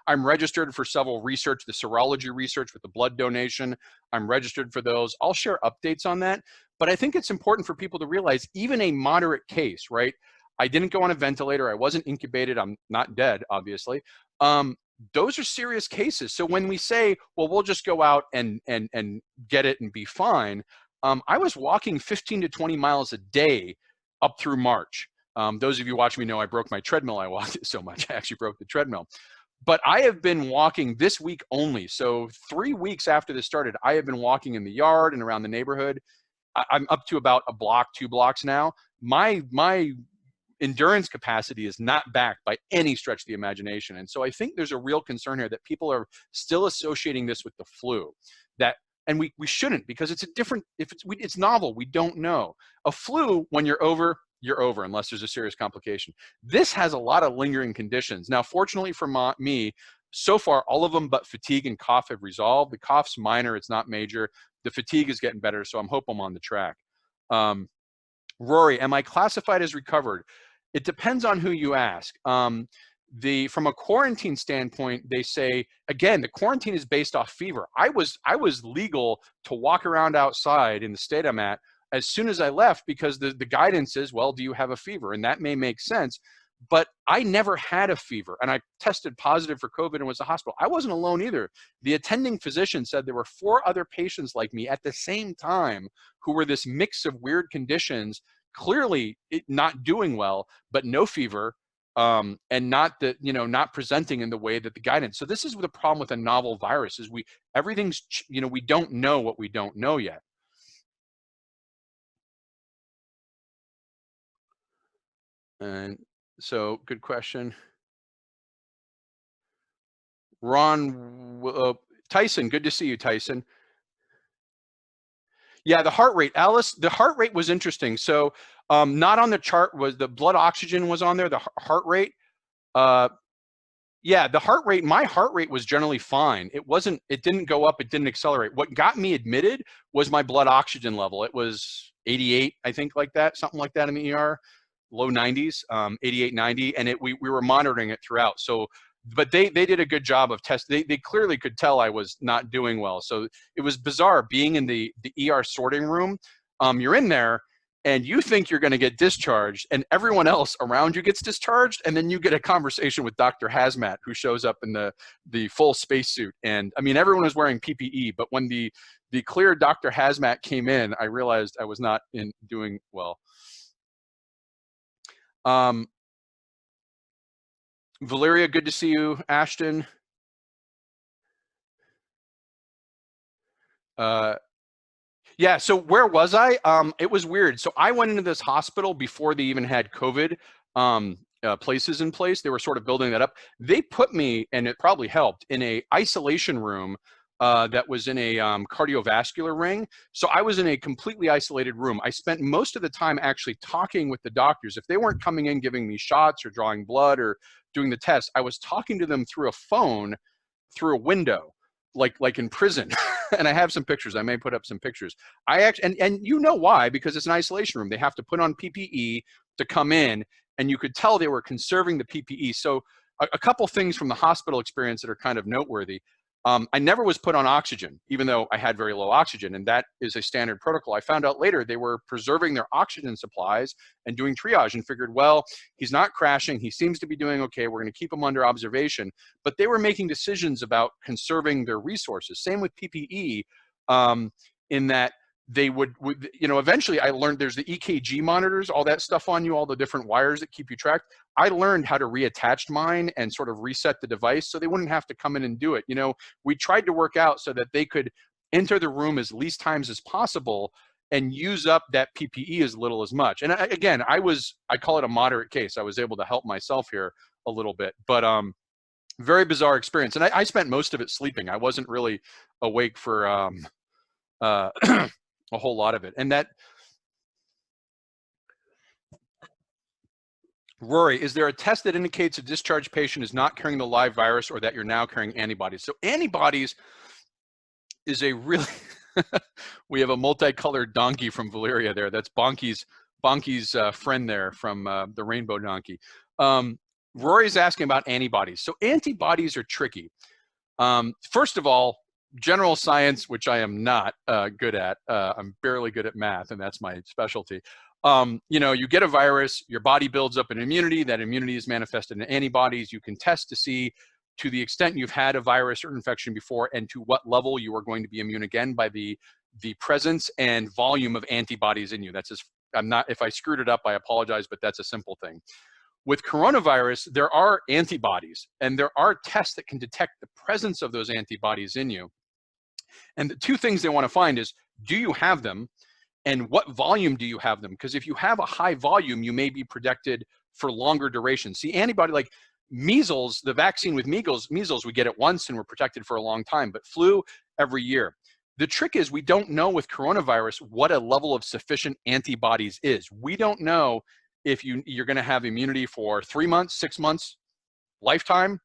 I'm registered for several research, the serology research with the blood donation. I'm registered for those. I'll share updates on that. But I think it's important for people to realize, even a moderate case, right? I didn't go on a ventilator. I wasn't incubated. I'm not dead, obviously. Those are serious cases. So when we say, well, we'll just go out and get it and be fine, I was walking 15 to 20 miles a day up through March. Those of you watching me know I broke my treadmill. I walked it so much. I actually broke the treadmill. But I have been walking this week only. So 3 weeks after this started, I have been walking in the yard and around the neighborhood. I'm up to about a block, 2 blocks now. My endurance capacity is not backed by any stretch of the imagination. And so I think there's a real concern here that people are still associating this with the flu. And we shouldn't, because it's a different, it's novel, we don't know. A flu, when you're over, unless there's a serious complication. This has a lot of lingering conditions. Now, fortunately for me, so far, all of them but fatigue and cough have resolved. The cough's minor, it's not major. The fatigue is getting better, so I hope I'm on the track. Rory, am I classified as recovered? It depends on who you ask. From a quarantine standpoint, they say, again, the quarantine is based off fever. I was legal to walk around outside in the state I'm at as soon as I left, because the guidance is, well, do you have a fever? And that may make sense, but I never had a fever, and I tested positive for COVID and was in the hospital. I wasn't alone either. The attending physician said there were 4 other patients like me at the same time who were this mix of weird conditions, clearly not doing well, but no fever, and not presenting in the way that the guidance. So this is the problem with a novel virus, is we don't know what we don't know yet. And so, good question. Ron, Tyson, good to see you, Tyson. Yeah, the heart rate, Alice, the heart rate was interesting. So not on the chart was the blood oxygen was on there, the heart rate. Yeah, the heart rate, my heart rate was generally fine. It didn't go up, it didn't accelerate. What got me admitted was my blood oxygen level. It was 88, I think, like that, something like that in the ER, low 90s, 88, 90, and we were monitoring it throughout. So but they did a good job of they clearly could tell I was not doing well. So it was bizarre being in the ER sorting room. You're in there and you think you're going to get discharged, and everyone else around you gets discharged, and then you get a conversation with Dr. Hazmat, who shows up in the full spacesuit. And I mean, everyone was wearing PPE, but when the clear Dr. Hazmat came in, I realized I was not doing well. Valeria, good to see you. Ashton. Yeah, so where was I? It was weird. So I went into this hospital before they even had COVID places in place. They were sort of building that up. They put me, and it probably helped, in a isolation room that was in a cardiovascular ring. So I was in a completely isolated room. I spent most of the time actually talking with the doctors. If they weren't coming in giving me shots or drawing blood or doing the test, I was talking to them through a phone, through a window, like in prison. And I have some pictures. I may put up some pictures. I actually, and you know why? Because it's an isolation room. They have to put on PPE to come in, and you could tell they were conserving the PPE. So a couple things from the hospital experience that are kind of noteworthy. I never was put on oxygen, even though I had very low oxygen, and that is a standard protocol. I found out later they were preserving their oxygen supplies and doing triage, and figured, well, he's not crashing. He seems to be doing okay. We're going to keep him under observation. But they were making decisions about conserving their resources. Same with PPE, in that they would, you know, eventually I learned there's the EKG monitors, all that stuff on you, all the different wires that keep you tracked. I learned how to reattach mine and sort of reset the device so they wouldn't have to come in and do it. You know, we tried to work out so that they could enter the room as least times as possible and use up that PPE as little as much. And again, I call it a moderate case. I was able to help myself here a little bit, but very bizarre experience. And I spent most of it sleeping. I wasn't really awake for a whole lot of it. And that, Rory, is there a test that indicates a discharged patient is not carrying the live virus, or that you're now carrying antibodies? So antibodies is a really, we have a multicolored donkey from Valeria there. That's Bonky's friend there from the rainbow donkey. Rory's asking about antibodies. So antibodies are tricky. First of all, general science, which I am not good at. I'm barely good at math, and that's my specialty. You know, you get a virus, your body builds up an immunity. That immunity is manifested in antibodies. You can test to see, to the extent you've had a virus or infection before, and to what level you are going to be immune again, by the presence and volume of antibodies in you. That's just, if I screwed it up, I apologize, but that's a simple thing. With coronavirus, there are antibodies, and there are tests that can detect the presence of those antibodies in you. And the two things they want to find is, do you have them, and what volume do you have them? Because if you have a high volume, you may be protected for longer duration. See, antibody, like measles, the vaccine with measles, we get it once and we're protected for a long time, but flu every year. The trick is, we don't know with coronavirus what a level of sufficient antibodies is. We don't know if you're going to have immunity for 3 months, 6 months, lifetime.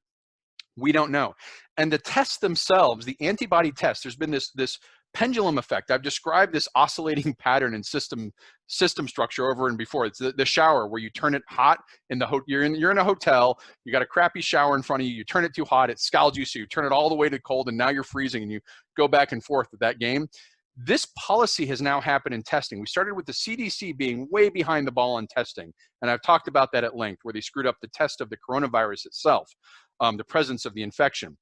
We don't know. And the tests themselves, the antibody tests, there's been this pendulum effect. I've described this oscillating pattern in system structure over and before. It's the shower, where you turn it hot in you're in a hotel, you got a crappy shower in front of you, you turn it too hot, it scalds you, so you turn it all the way to cold, and now you're freezing, and you go back and forth with that game. This policy has now happened in testing. We started with the CDC being way behind the ball on testing, and I've talked about that at length, where they screwed up the test of the coronavirus itself, the presence of the infection.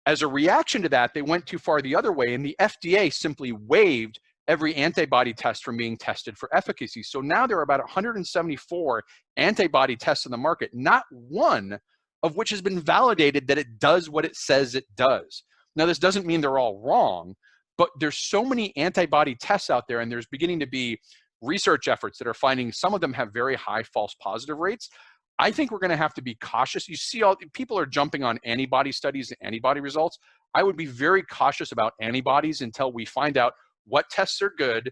As a reaction to that, they went too far the other way, and the FDA simply waived every antibody test from being tested for efficacy. So now there are about 174 antibody tests in the market, not one of which has been validated that it does what it says it does. Now, this doesn't mean they're all wrong, but there's so many antibody tests out there, and there's beginning to be research efforts that are finding some of them have very high false positive rates. I think we're going to have to be cautious. You see, people are jumping on antibody studies and antibody results. I would be very cautious about antibodies until we find out what tests are good,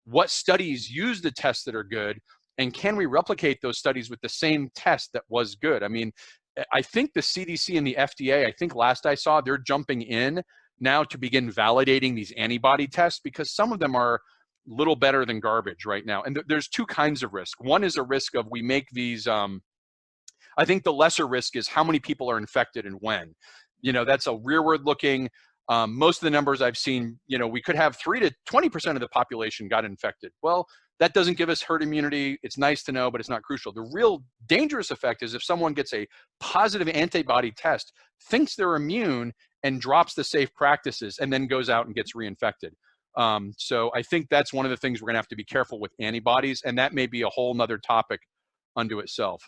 what studies use the tests that are good, and can we replicate those studies with the same test that was good? I mean, I think the CDC and the FDA, I think last I saw, they're jumping in now to begin validating these antibody tests, because some of them are little better than garbage right now. And there's two kinds of risk. One is a risk of, we make these, I think the lesser risk is how many people are infected and when. That's a rearward looking. Most of the numbers I've seen, we could have 3 to 20% of the population got infected. Well, that doesn't give us herd immunity. It's nice to know, but it's not crucial. The real dangerous effect is if someone gets a positive antibody test, thinks they're immune, and drops the safe practices, and then goes out and gets reinfected. So I think that's one of the things we're going to have to be careful with antibodies, and that may be a whole nother topic unto itself.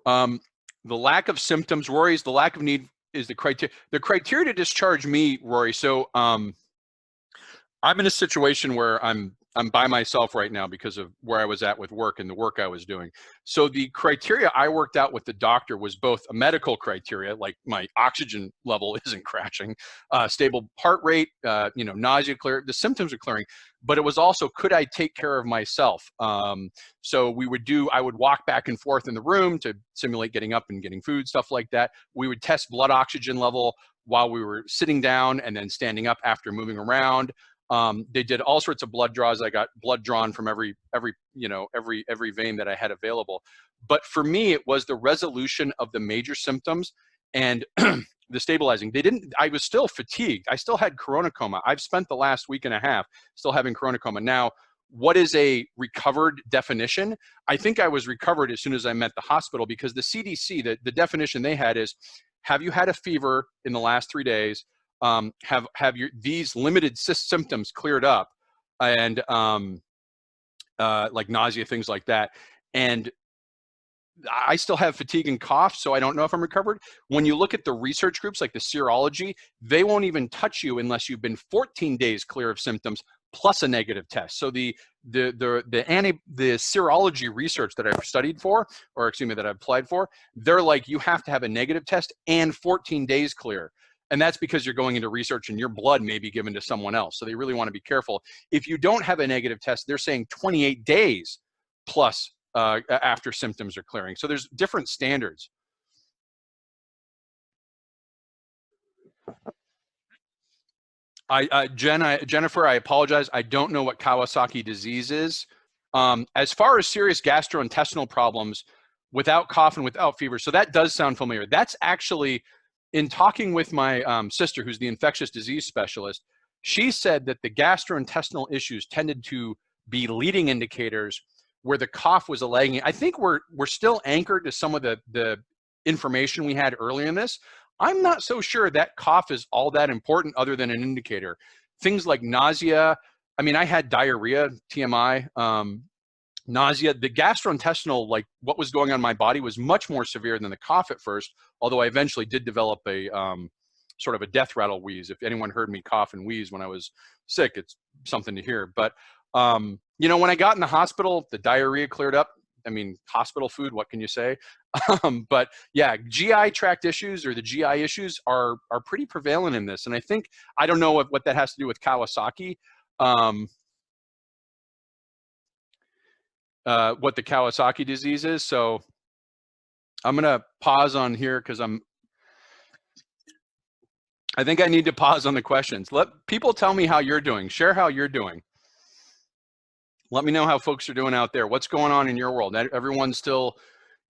The lack of symptoms, Rory's the lack of need is the criteria. The criteria to discharge me, Rory. So I'm in a situation where I'm by myself right now because of where I was at with work and the work I was doing. So the criteria I worked out with the doctor was both a medical criteria, like my oxygen level isn't crashing, stable heart rate, nausea clear, the symptoms are clearing, but it was also, could I take care of myself? So I would walk back and forth in the room to simulate getting up and getting food, stuff like that. We would test blood oxygen level while we were sitting down and then standing up after moving around. They did all sorts of blood draws. I got blood drawn from every vein that I had available. But for me, it was the resolution of the major symptoms and the stabilizing. I was still fatigued. I still had corona coma. I've spent the last week and a half still having corona coma. Now, what is a recovered definition? I think I was recovered as soon as I met the hospital, because the CDC, the definition they had is, have you had a fever in the last 3 days? Have these limited symptoms cleared up, and like nausea, things like that. And I still have fatigue and cough, so I don't know if I'm recovered. When you look at the research groups, like the serology, they won't even touch you unless you've been 14 days clear of symptoms plus a negative test. So the serology research that I've studied for, or excuse me, that I've applied for, they're like, you have to have a negative test and 14 days clear. And that's because you're going into research and your blood may be given to someone else. So they really want to be careful. If you don't have a negative test, they're saying 28 days plus after symptoms are clearing. So there's different standards. Jennifer, I apologize. I don't know what Kawasaki disease is. As far as serious gastrointestinal problems without cough and without fever, so that does sound familiar. That's actually, in talking with my sister, who's the infectious disease specialist, she said that the gastrointestinal issues tended to be leading indicators where the cough was a lagging. I think we're still anchored to some of the information we had earlier in this. I'm not so sure that cough is all that important other than an indicator. Things like nausea. I mean, I had diarrhea, TMI, nausea. The gastrointestinal, like what was going on in my body, was much more severe than the cough at first, although I eventually did develop a sort of a death rattle wheeze. If anyone heard me cough and wheeze when I was sick, it's something to hear. But when I got in the hospital, the diarrhea cleared up. I mean, hospital food, what can you say? But yeah, GI tract issues, or the GI issues, are pretty prevalent in this. And I think, I don't know what that has to do with Kawasaki, what the Kawasaki disease is. So I'm going to pause on here because I think I need to pause on the questions. Let people tell me how you're doing. Share how you're doing. Let me know how folks are doing out there. What's going on in your world? Everyone's still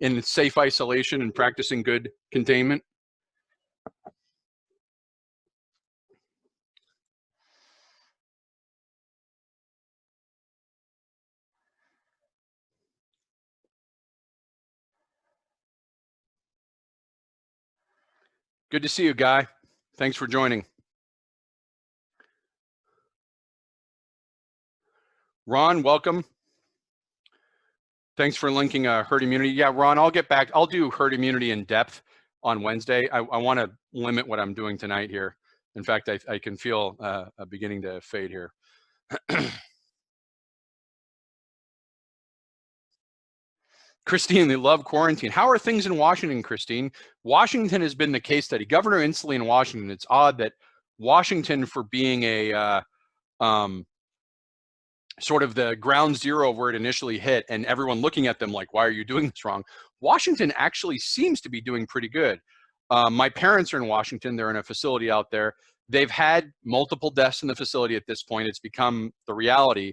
in safe isolation and practicing good containment? Good to see you, Guy. Thanks for joining. Ron, welcome. Thanks for linking herd immunity. Yeah, Ron, I'll get back. I'll do herd immunity in depth on Wednesday. I want to limit what I'm doing tonight here. In fact, I can feel beginning to fade here. Christine, they love quarantine. How are things in Washington, Christine? Washington has been the case study. Governor Inslee in Washington, it's odd that Washington, for being a sort of the ground zero where it initially hit, and everyone looking at them like, why are you doing this wrong? Washington actually seems to be doing pretty good. My parents are in Washington. They're in a facility out there. They've had multiple deaths in the facility at this point. It's become the reality,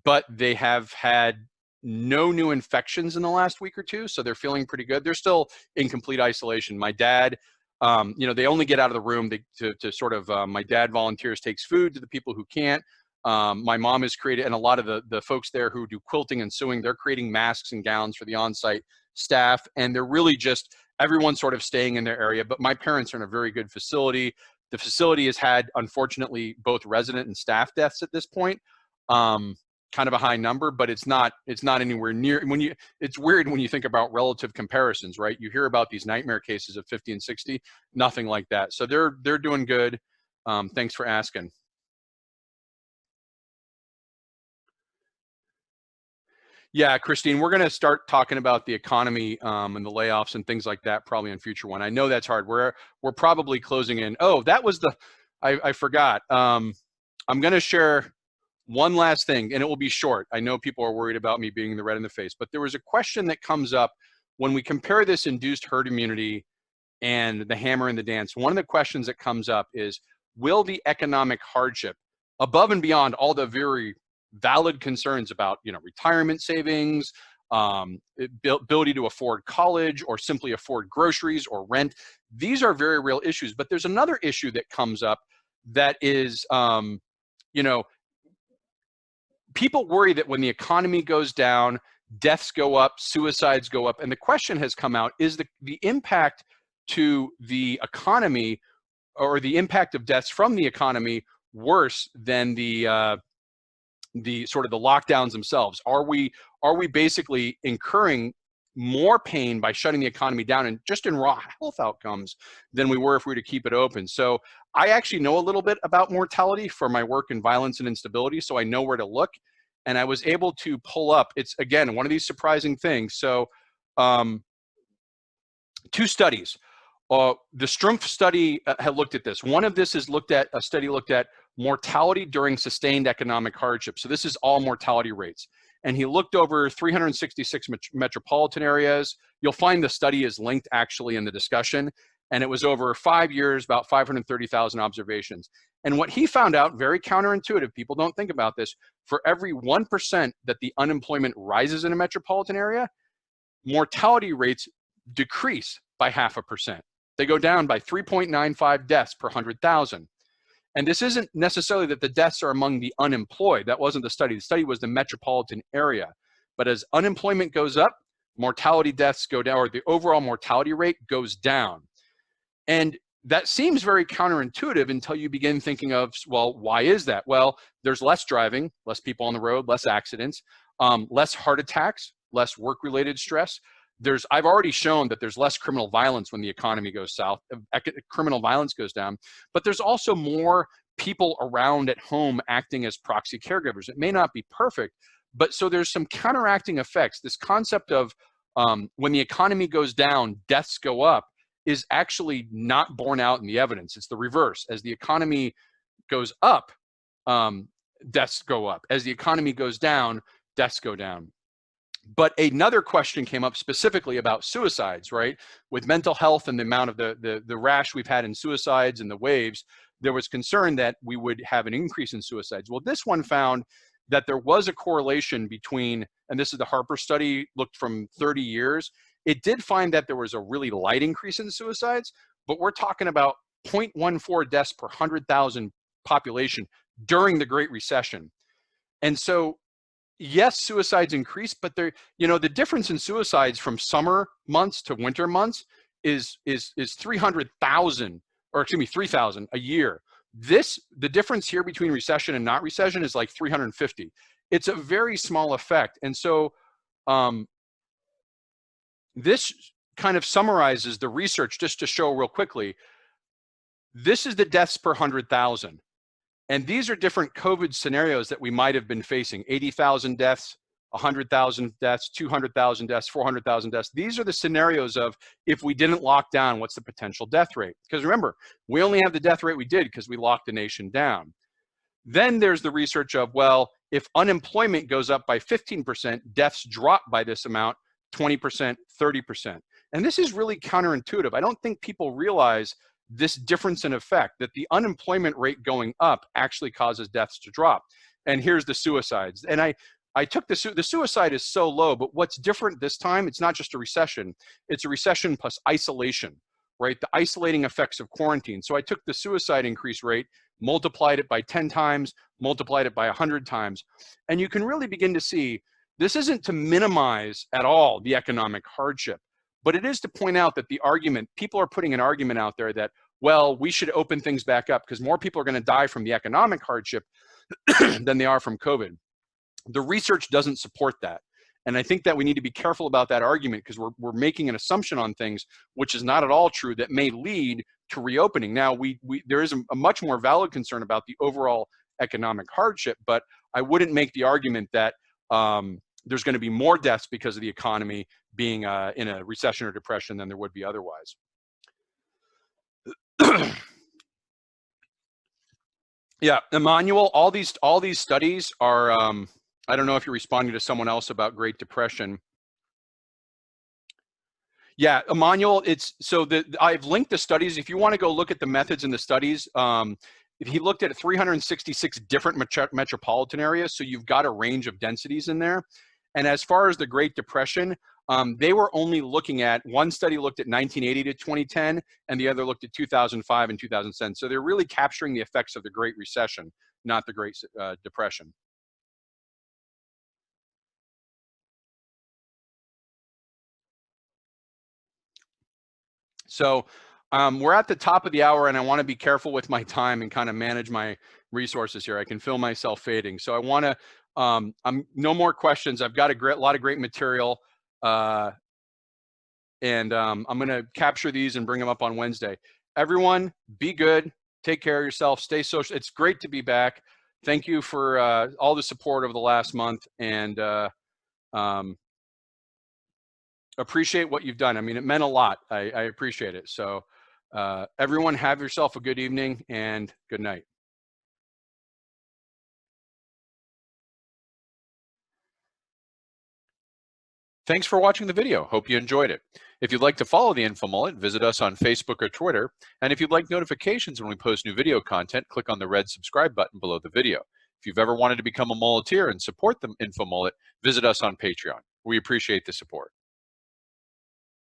but they have had no new infections in the last week or two, so they're feeling pretty good. They're still in complete isolation. My dad, they only get out of the room my dad volunteers, takes food to the people who can't. My mom has created, and a lot of the folks there who do quilting and sewing, they're creating masks and gowns for the on-site staff, and they're really just everyone's sort of staying in their area. But my parents are in a very good facility. The facility has had, unfortunately, both resident and staff deaths at this point. Kind of a high number, but it's not anywhere near. It's weird when you think about relative comparisons, right? You hear about these nightmare cases of 50 and 60, nothing like that. So they're doing good. Thanks for asking. Yeah, Christine, we're going to start talking about the economy and the layoffs and things like that probably in future one. I know that's hard. We're probably closing in. Oh, that was I forgot. I'm going to share one last thing, and it will be short. I know people are worried about me being the red in the face, but there was a question that comes up when we compare this induced herd immunity and the hammer and the dance. One of the questions that comes up is, will the economic hardship, above and beyond all the very valid concerns about retirement savings, ability to afford college or simply afford groceries or rent, these are very real issues. But there's another issue that comes up that is, people worry that when the economy goes down, deaths go up, suicides go up. And the question has come out, is the impact to the economy or the impact of deaths from the economy worse than the sort of the lockdowns themselves? Are we basically incurring more pain by shutting the economy down and just in raw health outcomes than we were if we were to keep it open? So I actually know a little bit about mortality for my work in violence and instability, so I know where to look. And I was able to pull up, it's again, one of these surprising things. So 2 studies. The Strumpf study had looked at this. One of this is a study looked at mortality during sustained economic hardship. So this is all mortality rates. And he looked over 366 metropolitan areas. You'll find the study is linked actually in the discussion. And it was over 5 years, about 530,000 observations. And what he found out, very counterintuitive, people don't think about this, for every 1% that the unemployment rises in a metropolitan area, mortality rates decrease by 0.5%. They go down by 3.95 deaths per 100,000. And this isn't necessarily that the deaths are among the unemployed. That wasn't the study. The study was the metropolitan area. But as unemployment goes up, mortality deaths go down, or the overall mortality rate goes down. And that seems very counterintuitive until you begin thinking of, well, why is that? Well, there's less driving, less people on the road, less accidents, less heart attacks, less work-related stress. I've already shown that there's less criminal violence when the economy goes south, criminal violence goes down, but there's also more people around at home acting as proxy caregivers. It may not be perfect, but so there's some counteracting effects. This concept of when the economy goes down, deaths go up is actually not borne out in the evidence. It's the reverse. As the economy goes up, deaths go up. As the economy goes down, deaths go down. But another question came up specifically about suicides, right? With mental health and the amount of the rash we've had in suicides and the waves, there was concern that we would have an increase in suicides. Well, this one found that there was a correlation between, and this is the Harper study, looked from 30 years. It did find that there was a really light increase in suicides, but we're talking about 0.14 deaths per 100,000 population during the Great Recession. And so, yes, suicides increase, but the difference in suicides from summer months to winter months is 300,000, or excuse me, 3,000 a year. The difference here between recession and not recession is like 350. It's a very small effect. And so this kind of summarizes the research, just to show real quickly. This is the deaths per 100,000. And these are different COVID scenarios that we might have been facing. 80,000 deaths, 100,000 deaths, 200,000 deaths, 400,000 deaths. These are the scenarios of if we didn't lock down, what's the potential death rate? Because remember, we only have the death rate we did because we locked the nation down. Then there's the research of, well, if unemployment goes up by 15%, deaths drop by this amount, 20%, 30%. And this is really counterintuitive. I don't think people realize this difference in effect, that the unemployment rate going up actually causes deaths to drop. And here's the suicides. And I took the suicide is so low, but what's different this time, it's not just a recession, it's a recession plus isolation, right? The isolating effects of quarantine. So I took the suicide increase rate, multiplied it by 10 times, multiplied it by 100 times. And you can really begin to see this isn't to minimize at all the economic hardship, but it is to point out that the argument, people are putting an argument out there that, well, we should open things back up because more people are going to die from the economic hardship than they are from COVID. The research doesn't support that. And I think that we need to be careful about that argument because we're making an assumption on things which is not at all true that may lead to reopening. Now, there is a much more valid concern about the overall economic hardship, but I wouldn't make the argument that there's going to be more deaths because of the economy being in a recession or depression than there would be otherwise. Yeah, Emmanuel, all these studies are, I don't know if you're responding to someone else about Great Depression. Yeah, Emmanuel, I've linked the studies. If you want to go look at the methods in the studies, he looked at 366 different metropolitan areas, so you've got a range of densities in there. And as far as the Great Depression, they were only looking at, one study looked at 1980 to 2010, and the other looked at 2005 and 2010. So they're really capturing the effects of the Great Recession, not the Great Depression. So we're at the top of the hour, and I want to be careful with my time and kind of manage my resources here. I can feel myself fading. So I want to, no more questions. I've got a lot of great material. And I'm going to capture these and bring them up on Wednesday. Everyone, be good. Take care of yourself. Stay social. It's great to be back. Thank you for all the support over the last month, and appreciate what you've done. I mean, it meant a lot. I appreciate it. So everyone, have yourself a good evening and good night. Thanks for watching the video. Hope you enjoyed it. If you'd like to follow the InfoMullet, visit us on Facebook or Twitter. And if you'd like notifications when we post new video content, click on the red subscribe button below the video. If you've ever wanted to become a mulleteer and support the InfoMullet, visit us on Patreon. We appreciate the support.